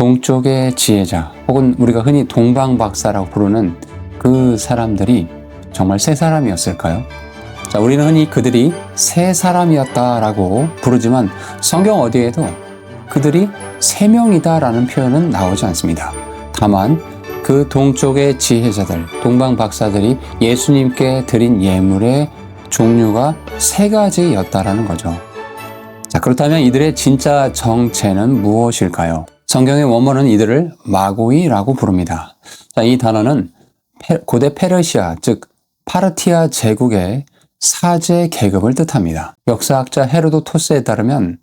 동쪽의 지혜자, 혹은 우리가 흔히 동방박사라고 부르는 그 사람들이 정말 세 사람이었을까요? 자, 우리는 흔히 그들이 세 사람이었다라고 부르지만 성경 어디에도 그들이 세 명이다라는 표현은 나오지 않습니다. 다만 그 동쪽의 지혜자들, 동방박사들이 예수님께 드린 예물의 종류가 세 가지였다라는 거죠. 자, 그렇다면 이들의 진짜 정체는 무엇일까요? 성경의 원문은 이들을 마고이라고 부릅니다. 자, 이 단어는 고대 페르시아, 즉 파르티아 제국의 사제 계급을 뜻합니다. 역사학자 헤로도토스에 따르면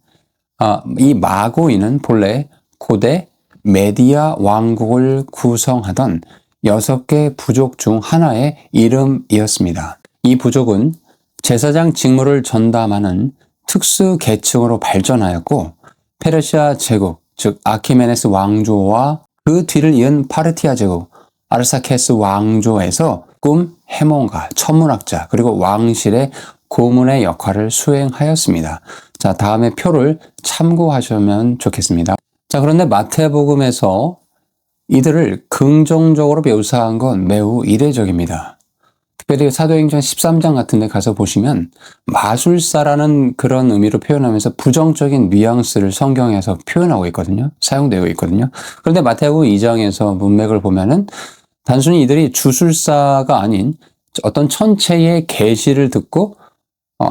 이 마고이는 본래 고대 메디아 왕국을 구성하던 6개 부족 중 하나의 이름이었습니다. 이 부족은 제사장 직무를 전담하는 특수 계층으로 발전하였고, 페르시아 제국, 즉 아키메네스 왕조와 그 뒤를 이은 파르티아 제국, 아르사케스 왕조에서 꿈 해몽가, 천문학자, 그리고 왕실의 고문의 역할을 수행하였습니다. 자, 다음에 표를 참고하시면 좋겠습니다. 자, 그런데 마태복음에서 이들을 긍정적으로 묘사한 건 매우 이례적입니다. 특별히 사도행전 13장 같은 데 가서 보시면 마술사라는 그런 의미로 표현하면서 부정적인 뉘앙스를 성경에서 표현하고 있거든요. 사용되고 있거든요. 그런데 마태복음 2장에서 문맥을 보면은 단순히 이들이 주술사가 아닌 어떤 천체의 계시를 듣고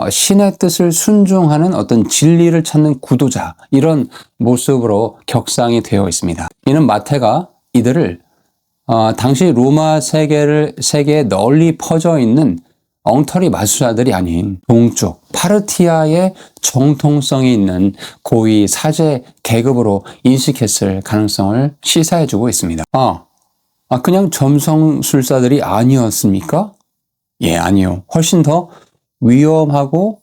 신의 뜻을 순종하는 어떤 진리를 찾는 구도자, 이런 모습으로 격상이 되어 있습니다. 이는 마태가 이들을 당시 로마 세계에 널리 퍼져 있는 엉터리 마술사들이 아닌 동쪽 파르티아의 정통성이 있는 고위 사제 계급으로 인식했을 가능성을 시사해주고 있습니다. 그냥 점성술사들이 아니었습니까? 예, 아니요. 훨씬 더 위험하고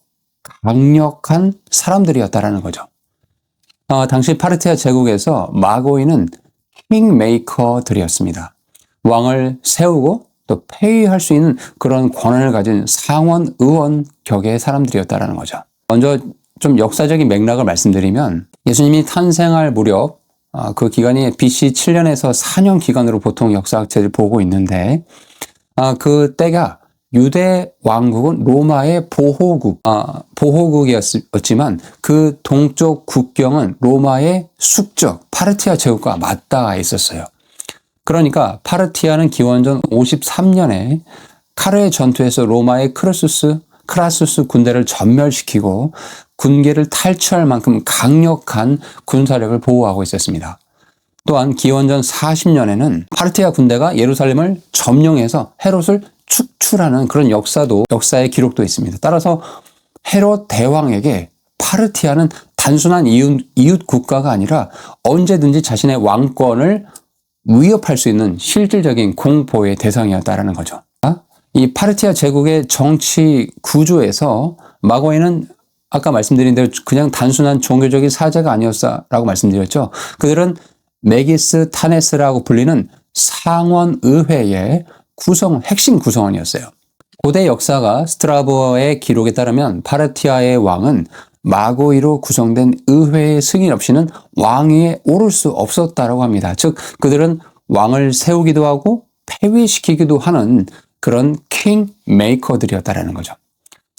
강력한 사람들이었다라는 거죠. 당시 파르티아 제국에서 마고이는 킹메이커들이었습니다. 왕을 세우고 또 폐위할 수 있는 그런 권한을 가진 상원 의원 격의 사람들이었다라는 거죠. 먼저 좀 역사적인 맥락을 말씀드리면, 예수님이 탄생할 무렵 그 기간이 BC 7년에서 4년 기간으로 보통 역사학자들이 보고 있는데, 그 때가 유대 왕국은 로마의 보호국이었지만 그 동쪽 국경은 로마의 숙적 파르티아 제국과 맞닿아 있었어요. 그러니까 파르티아는 기원전 53년에 카르의 전투에서 로마의 크라수스 군대를 전멸시키고 군계를 탈취할 만큼 강력한 군사력을 보호하고 있었습니다. 또한 기원전 40년에는 파르티아 군대가 예루살렘을 점령해서 헤롯을 축출하는 그런 역사의 기록도 있습니다. 따라서 헤롯 대왕에게 파르티아는 단순한 이웃 국가가 아니라 언제든지 자신의 왕권을 위협할 수 있는 실질적인 공포의 대상이었다라는 거죠. 이 파르티아 제국의 정치 구조에서 마고이는 아까 말씀드린 대로 그냥 단순한 종교적인 사제가 아니었다라고 말씀드렸죠. 그들은 메기스 타네스라고 불리는 상원의회의 핵심 구성원이었어요. 고대 역사가 스트라보의 기록에 따르면 파르티아의 왕은 마고이로 구성된 의회의 승인 없이는 왕위에 오를 수 없었다라고 합니다. 즉 그들은 왕을 세우기도 하고 폐위시키기도 하는 그런 킹 메이커들이었다라는 거죠.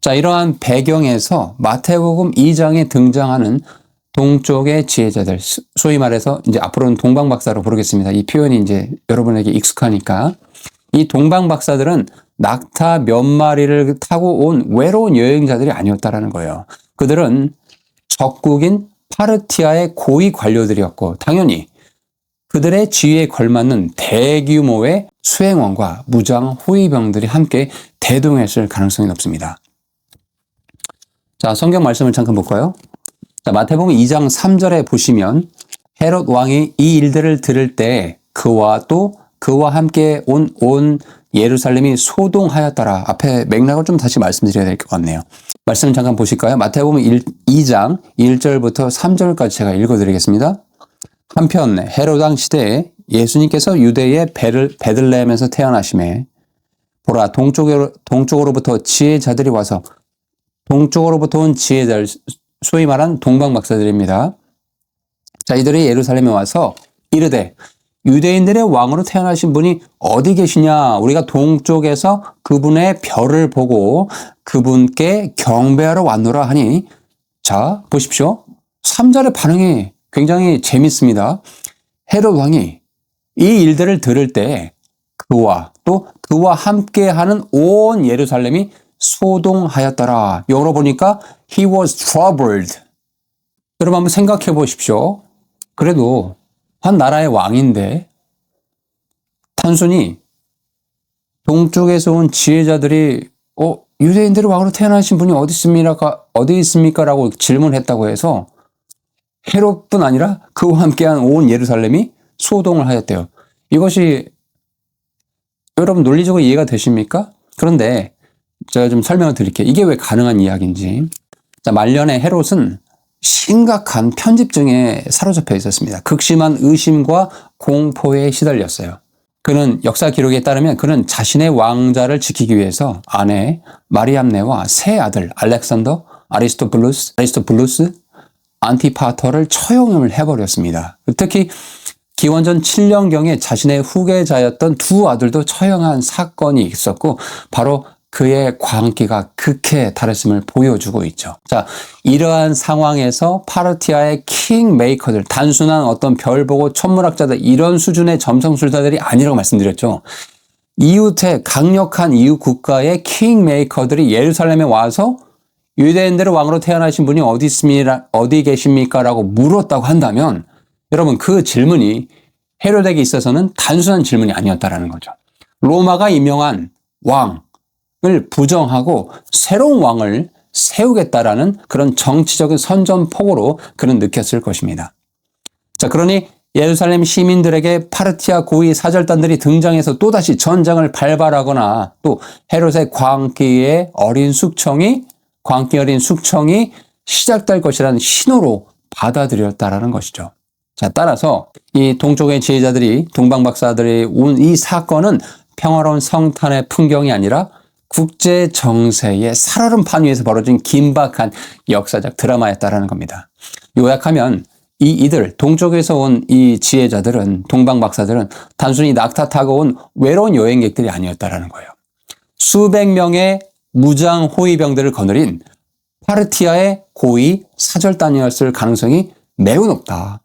자, 이러한 배경에서 마태복음 2장에 등장하는 동쪽의 지혜자들, 소위 말해서 이제 앞으로는 동방박사로 부르겠습니다. 이 표현이 이제 여러분에게 익숙하니까. 이 동방박사들은 낙타 몇 마리를 타고 온 외로운 여행자들이 아니었다라는 거예요. 그들은 적국인 파르티아의 고위 관료들이었고, 당연히 그들의 지위에 걸맞는 대규모의 수행원과 무장 호위병들이 함께 대동했을 가능성이 높습니다. 자, 성경 말씀을 잠깐 볼까요? 자, 마태복음 2장 3절에 보시면 헤롯 왕이 이 일들을 들을 때 그와 함께 온 예루살렘이 소동하였더라. 앞에 맥락을 좀 다시 말씀드려야 될 것 같네요. 말씀 잠깐 보실까요? 마태복음 2장 1절부터 3절까지 제가 읽어드리겠습니다. 한편 헤롯 왕 시대에 예수님께서 유대의 베들레헴에서 태어나심에 보라, 동쪽으로부터 지혜자들이 와서, 동쪽으로부터 온 지혜자들, 소위 말한 동방박사들입니다. 자, 이들이 예루살렘에 와서 이르되 유대인들의 왕으로 태어나신 분이 어디 계시냐? 우리가 동쪽에서 그분의 별을 보고 그분께 경배하러 왔노라 하니, 자, 보십시오. 3절의 반응이 굉장히 재밌습니다. 헤롯 왕이 이 일들을 들을 때 그와 또 그와 함께하는 온 예루살렘이 소동하였더라. 영어로 보니까 he was troubled. 여러분 한번 생각해 보십시오. 그래도 한 나라의 왕인데 단순히 동쪽에서 온 지혜자들이 유대인들의 왕으로 태어나신 분이 어디 있습니까? 라고 질문했다고 해서 헤롯뿐 아니라 그와 함께한 온 예루살렘이 소동을 하였대요. 이것이 여러분 논리적으로 이해가 되십니까? 그런데 제가 좀 설명을 드릴게요. 이게 왜 가능한 이야기인지. 자, 말년에 헤롯은 심각한 편집증에 사로잡혀 있었습니다. 극심한 의심과 공포에 시달렸어요. 그는 역사 기록에 따르면 그는 자신의 왕자를 지키기 위해서 아내 마리암네와 세 아들 알렉산더, 아리스토블루스, 안티파터를 처형을 해버렸습니다. 특히 기원전 7년경에 자신의 후계자였던 두 아들도 처형한 사건이 있었고 바로 그의 광기가 극에 달했음을 보여주고 있죠. 자, 이러한 상황에서 파르티아의 킹메이커들, 단순한 어떤 별 보고 천문학자들, 이런 수준의 점성술사들이 아니라고 말씀드렸죠. 이웃의 강력한 이웃 국가의 킹메이커들이 예루살렘에 와서 유대인들의 왕으로 태어나신 분이 어디 계십니까? 라고 물었다고 한다면 여러분 그 질문이 헤롯에게 있어서는 단순한 질문이 아니었다라는 거죠. 로마가 임명한 왕을 부정하고 새로운 왕을 세우겠다라는 그런 정치적인 선전포고로 그는 느꼈을 것입니다. 자, 그러니 예루살렘 시민들에게 파르티아 고위 사절단들이 등장해서 또다시 전장을 발발하거나 또 헤롯의 광기 어린 숙청이 시작될 것이라는 신호로 받아들였다라는 것이죠. 자, 따라서 이 동쪽의 지혜자들이, 동방박사들이 온 이 사건은 평화로운 성탄의 풍경이 아니라 국제 정세의 살얼음 판 위에서 벌어진 긴박한 역사적 드라마였다라는 겁니다. 요약하면 이들 동쪽에서 온 이 지혜자들은, 동방박사들은 단순히 낙타 타고 온 외로운 여행객들이 아니었다라는 거예요. 수백 명의 무장 호위병들을 거느린 파르티아의 고위 사절단이었을 가능성이 매우 높다.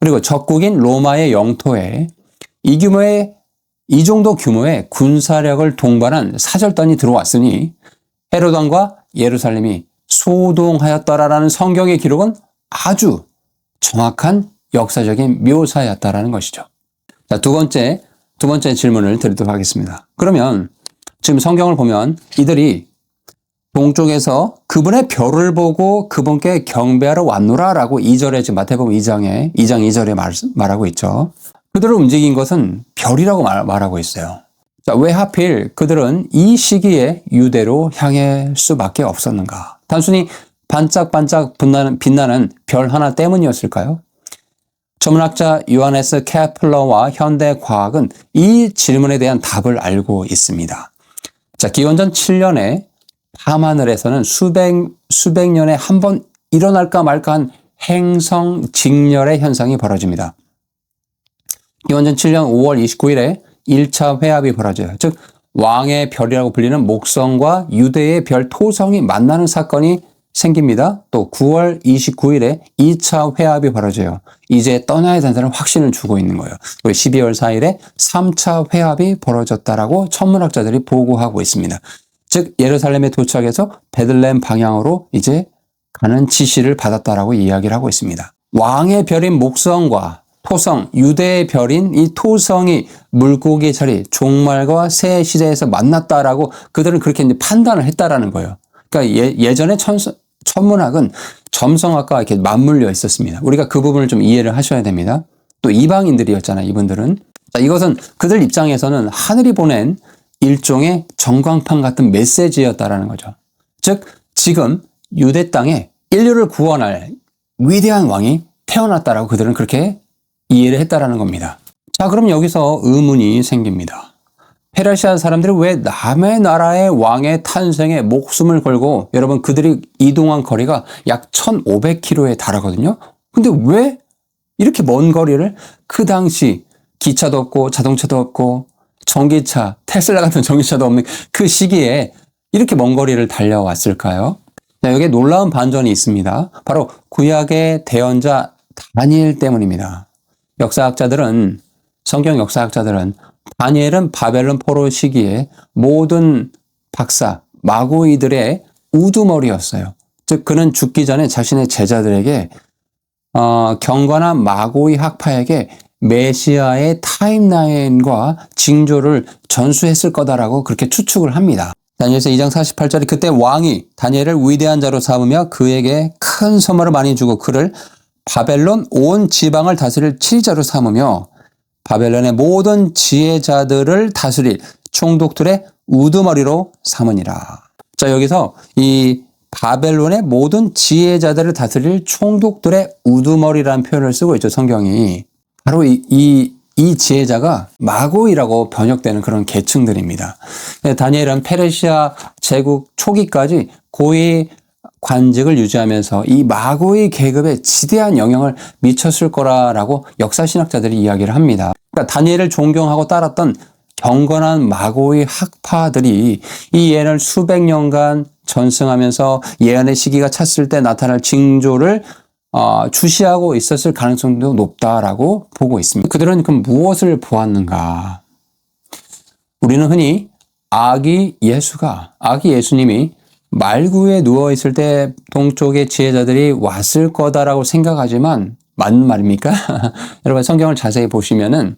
그리고 적국인 로마의 영토에 이 정도 규모의 군사력을 동반한 사절단이 들어왔으니 헤롯 왕과 예루살렘이 소동하였더라라는 성경의 기록은 아주 정확한 역사적인 묘사였다라는 것이죠. 자, 두 번째 질문을 드리도록 하겠습니다. 그러면 지금 성경을 보면 이들이 동쪽에서 그분의 별을 보고 그분께 경배하러 왔노라라고 2절에 지금 마태복음 2장 2절에 말하고 있죠. 그들을 움직인 것은 별이라고 말하고 있어요. 자, 왜 하필 그들은 이 시기에 유대로 향할 수밖에 없었는가? 단순히 반짝반짝 빛나는 별 하나 때문이었을까요? 천문학자 요하네스 케플러와 현대 과학은 이 질문에 대한 답을 알고 있습니다. 자, 기원전 7년에 밤하늘에서는 수백 년에 한 번 일어날까 말까한 행성 직렬의 현상이 벌어집니다. 기원전 7년 5월 29일에 1차 회합이 벌어져요. 즉 왕의 별이라고 불리는 목성과 유대의 별 토성이 만나는 사건이 생깁니다. 또 9월 29일에 2차 회합이 벌어져요. 이제 떠나야 된다는 확신을 주고 있는 거예요. 그리고 12월 4일에 3차 회합이 벌어졌다라고 천문학자들이 보고하고 있습니다. 즉 예루살렘에 도착해서 베들레헴 방향으로 이제 가는 지시를 받았다라고 이야기를 하고 있습니다. 왕의 별인 목성과 토성, 유대의 별인 이 토성이 물고기 자리, 종말과 새 시대에서 만났다라고 그들은 그렇게 이제 판단을 했다라는 거예요. 그러니까 예전에 천문학은 점성학과 이렇게 맞물려 있었습니다. 우리가 그 부분을 좀 이해를 하셔야 됩니다. 또 이방인들이었잖아요, 이분들은. 자, 이것은 그들 입장에서는 하늘이 보낸 일종의 전광판 같은 메시지였다라는 거죠. 즉 지금 유대 땅에 인류를 구원할 위대한 왕이 태어났다라고 그들은 그렇게 이해를 했다라는 겁니다. 자, 그럼 여기서 의문이 생깁니다. 페르시아 사람들이 왜 남의 나라의 왕의 탄생에 목숨을 걸고, 여러분 그들이 이동한 거리가 약 1500km에 달하거든요. 근데 왜 이렇게 먼 거리를 그 당시 기차도 없고 자동차도 없고 전기차, 테슬라 같은 전기차도 없는 그 시기에 이렇게 먼 거리를 달려왔을까요? 네, 여기에 놀라운 반전이 있습니다. 바로 구약의 대언자 다니엘 때문입니다. 성경 역사학자들은 다니엘은 바벨론 포로 시기에 모든 박사, 마고이들의 우두머리였어요. 즉 그는 죽기 전에 자신의 제자들에게 경건한 마고이 학파에게 메시아의 타임라인과 징조를 전수했을 거다라고 그렇게 추측을 합니다. 다니엘서 2장 48절에 그때 왕이 다니엘을 위대한 자로 삼으며 그에게 큰 선물을 많이 주고 그를 바벨론 온 지방을 다스릴 치자로 삼으며 바벨론의 모든 지혜자들을 다스릴 총독들의 우두머리로 삼으니라. 자, 여기서 이 바벨론의 모든 지혜자들을 다스릴 총독들의 우두머리라는 표현을 쓰고 있죠, 성경이. 바로 이 지혜자가 마고이라고 번역되는 그런 계층들입니다. 다니엘은 페르시아 제국 초기까지 고위 관직을 유지하면서 이 마고이 계급에 지대한 영향을 미쳤을 거라고 역사신학자들이 이야기를 합니다. 그러니까 다니엘을 존경하고 따랐던 경건한 마고이 학파들이 이 예언을 수백 년간 전승하면서 예언의 시기가 찼을 때 나타날 징조를 주시하고 있었을 가능성도 높다라고 보고 있습니다. 그들은 그럼 무엇을 보았는가? 우리는 흔히 아기 예수님이 말구에 누워있을 때 동쪽의 지혜자들이 왔을 거다라고 생각하지만 맞는 말입니까? 여러분 성경을 자세히 보시면은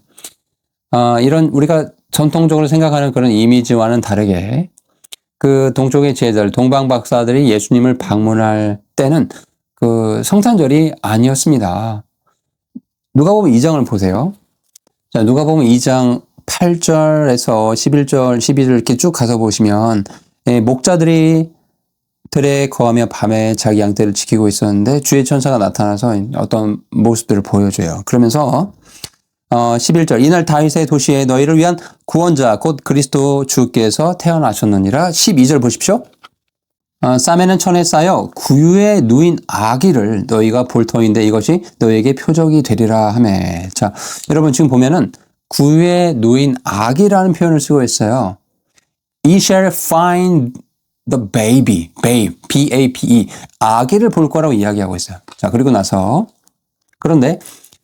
이런 우리가 전통적으로 생각하는 그런 이미지와는 다르게 그 동쪽의 지혜자들, 동방 박사들이 예수님을 방문할 때는 그 성탄절이 아니었습니다. 누가복음 2장을 보세요. 자, 누가복음 2장 8절에서 11절, 12절 이렇게 쭉 가서 보시면 목자들이 들에 거하며 밤에 자기 양떼를 지키고 있었는데 주의 천사가 나타나서 어떤 모습들을 보여줘요. 그러면서 11절 이날 다윗의 도시에 너희를 위한 구원자 곧 그리스도 주께서 태어나셨느니라. 12절 보십시오. 쌈에는 천에 쌓여 구유에 누인 아기를 너희가 볼 터인데 이것이 너희에게 표적이 되리라 하매. 자, 여러분 지금 보면은 구유에 누인 아기라는 표현을 쓰고 있어요. Ye shall find the babe, B-A-B-E, 아기를 볼 거라고 이야기하고 있어요. 자, 그리고 나서 그런데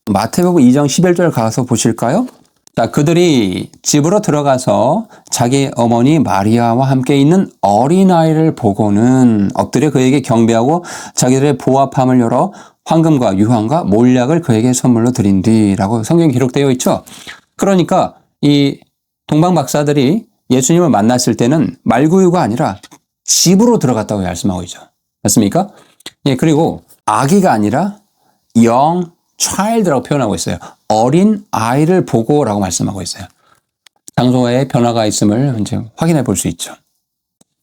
마태복음 2장 11절 가서 보실까요? 자, 그들이 집으로 들어가서 자기 어머니 마리아와 함께 있는 어린아이를 보고는 엎드려 그에게 경배하고 자기들의 보화함을 열어 황금과 유황과 몰약을 그에게 선물로 드린 뒤라고 성경에 기록되어 있죠. 그러니까 이 동방 박사들이 예수님을 만났을 때는 말구유가 아니라 집으로 들어갔다고 말씀하고 있죠. 맞습니까? 예, 그리고 아기가 아니라 young child라고 표현하고 있어요. 어린 아이를 보고라고 말씀하고 있어요. 장소에 변화가 있음을 이제 확인해 볼 수 있죠.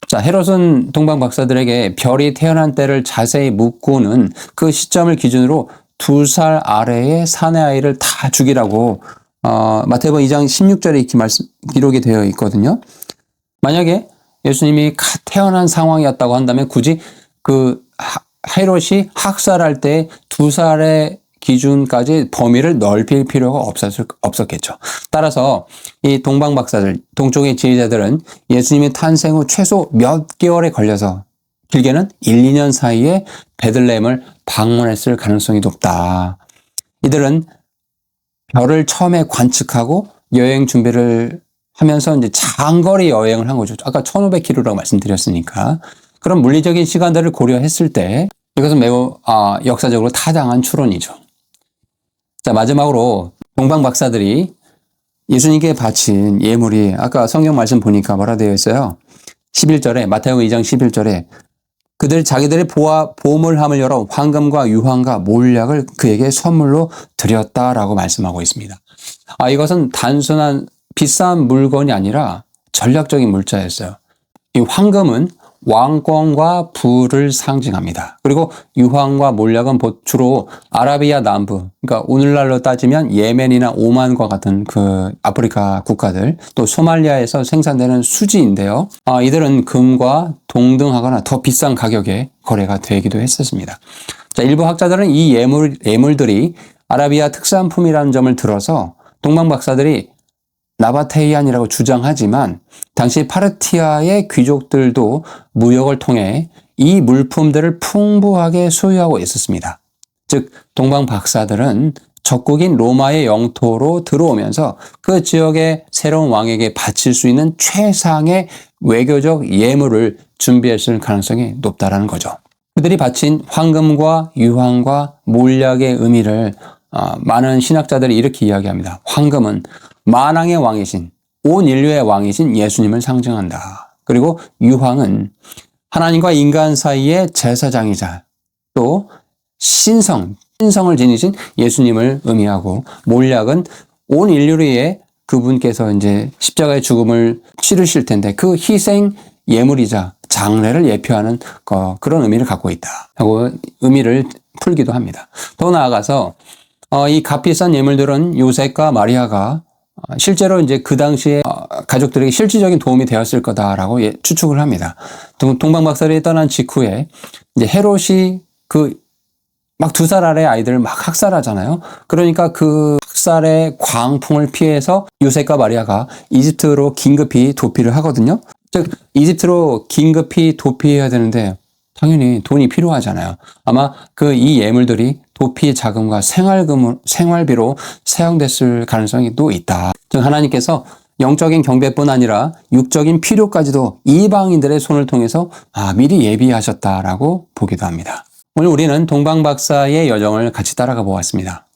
자, 헤롯은 동방 박사들에게 별이 태어난 때를 자세히 묻고는 그 시점을 기준으로 2살 아래의 사내 아이를 다 죽이라고 마태복음 2장 16절에 이렇게 기록이 되어 있거든요. 만약에 예수님이 갓 태어난 상황이었다고 한다면 굳이 그 헤롯이 학살할 때 2살의 기준까지 범위를 넓힐 필요가 없었겠죠. 따라서 이 동방 박사들, 동쪽의 지혜자들은 예수님의 탄생 후 최소 몇 개월에 걸려서 길게는 1, 2년 사이에 베들레헴을 방문했을 가능성이 높다. 이들은 별을 처음에 관측하고 여행 준비를 하면서 이제 장거리 여행을 한 거죠. 아까 1500km라고 말씀드렸으니까. 그런 물리적인 시간들을 고려했을 때 이것은 매우 역사적으로 타당한 추론이죠. 자, 마지막으로 동방 박사들이 예수님께 바친 예물이 아까 성경 말씀 보니까 뭐라 되어 있어요? 11절에 마태복음 2장 11절에 그들이 자기들의 보물함을 열어 황금과 유황과 몰약을 그에게 선물로 드렸다라고 말씀하고 있습니다. 이것은 단순한 비싼 물건이 아니라 전략적인 물자였어요. 이 황금은 왕권과 부를 상징합니다. 그리고 유황과 몰약은 주로 아라비아 남부, 그러니까 오늘날로 따지면 예멘이나 오만과 같은 그 아프리카 국가들, 또 소말리아에서 생산되는 수지인데요. 이들은 금과 동등하거나 더 비싼 가격에 거래가 되기도 했었습니다. 자, 일부 학자들은 이 예물들이 아라비아 특산품이라는 점을 들어서 동방 박사들이 나바테이안이라고 주장하지만 당시 파르티아의 귀족들도 무역을 통해 이 물품들을 풍부하게 소유하고 있었습니다. 즉 동방 박사들은 적국인 로마의 영토로 들어오면서 그 지역의 새로운 왕에게 바칠 수 있는 최상의 외교적 예물을 준비했을 가능성이 높다라는 거죠. 그들이 바친 황금과 유황과 몰약의 의미를 많은 신학자들이 이렇게 이야기합니다. 황금은 만왕의 왕이신, 온 인류의 왕이신 예수님을 상징한다. 그리고 유황은 하나님과 인간 사이의 제사장이자 또 신성을 지니신 예수님을 의미하고, 몰약은 온 인류를 위해 그분께서 이제 십자가의 죽음을 치르실 텐데 그 희생 예물이자 장례를 예표하는 그런 의미를 갖고 있다 하고 의미를 풀기도 합니다. 더 나아가서 이 값비싼 예물들은 요셉과 마리아가 실제로 이제 그 당시에 가족들에게 실질적인 도움이 되었을 거다라고 추측을 합니다. 동방 박사들이 떠난 직후에 이제 헤롯이 막 2살 아래 아이들을 막 학살하잖아요. 그러니까 그 학살의 광풍을 피해서 요셉과 마리아가 이집트로 긴급히 도피를 하거든요. 즉 이집트로 긴급히 도피해야 되는데 당연히 돈이 필요하잖아요. 아마 이 예물들이 도피 자금과 생활비로 사용됐을 가능성이 또 있다. 즉 하나님께서 영적인 경배뿐 아니라 육적인 필요까지도 이방인들의 손을 통해서 미리 예비하셨다라고 보기도 합니다. 오늘 우리는 동방 박사의 여정을 같이 따라가 보았습니다.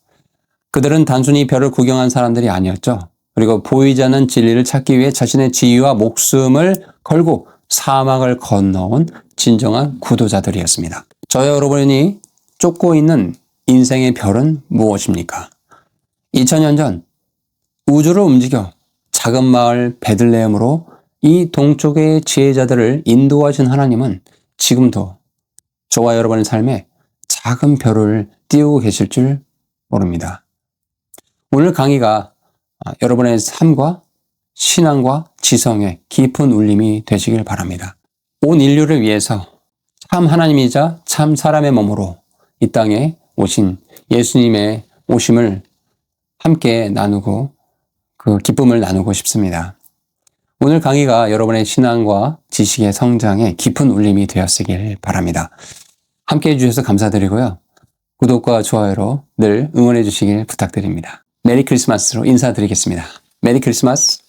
그들은 단순히 별을 구경한 사람들이 아니었죠. 그리고 보이지 않는 진리를 찾기 위해 자신의 지위와 목숨을 걸고 사막을 건너온 진정한 구도자들이었습니다. 저와 여러분이 쫓고 있는 인생의 별은 무엇입니까? 2000년 전 우주를 움직여 작은 마을 베들레헴으로 이 동쪽의 지혜자들을 인도하신 하나님은 지금도 저와 여러분의 삶에 작은 별을 띄우고 계실 줄 모릅니다. 오늘 강의가 여러분의 삶과 신앙과 지성에 깊은 울림이 되시길 바랍니다. 온 인류를 위해서 참 하나님이자 참 사람의 몸으로 이 땅에 오신 예수님의 오심을 함께 나누고 그 기쁨을 나누고 싶습니다. 오늘 강의가 여러분의 신앙과 지식의 성장에 깊은 울림이 되었으길 바랍니다. 함께 해주셔서 감사드리고요. 구독과 좋아요로 늘 응원해 주시길 부탁드립니다. 메리 크리스마스로 인사드리겠습니다. 메리 크리스마스.